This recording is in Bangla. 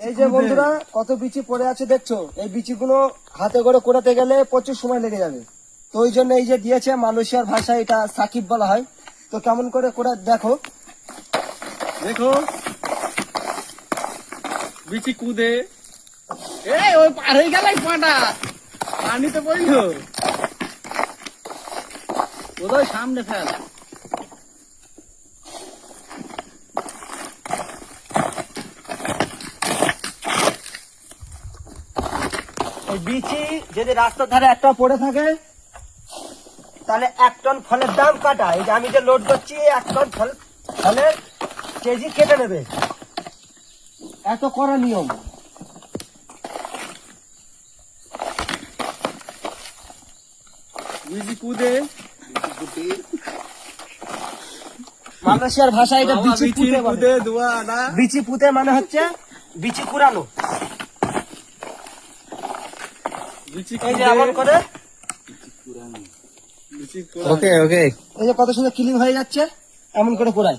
এই যে বন্ধুরা কত বিচি পড়ে আছে দেখছো, এই বিচিগুলো হাতে করে কোড়াতে গেলে প্রচুর সময় লেগে যাবে। তো ওই জন্য এই যে দিয়েছে, মালয়েশিয়ার ভাষায় এটা সাকিব বলা হয়। তো কেমন করে কোড়া দেখো, দেখো বিচি কুদে। এই ওই পার হয়ে গেল পাটা, পানিতে পড়ল ওদের সামনে ফেল। এই বিচি যদি রাস্তার ধারে একটা পড়ে থাকে তাহলে 1 টন ফলের দাম কাটা। এই যে আমি যে লোড করছি 1 টন ফলের কেজি কেটে নেবে, এত করা নিয়ম। বিচি কুদে, মালয়েশিয়ার ভাষায় এটা বিচি পুঁতে বলে। কুদে দুয়া না, বিচি পুঁতে মানে হচ্ছে বিচি কুড়ানো। বিচি এই যে এমন করে, বিচি এই যে কত সুন্দর ক্লিন হয়ে যাচ্ছে, এমন করে কুড়ায়।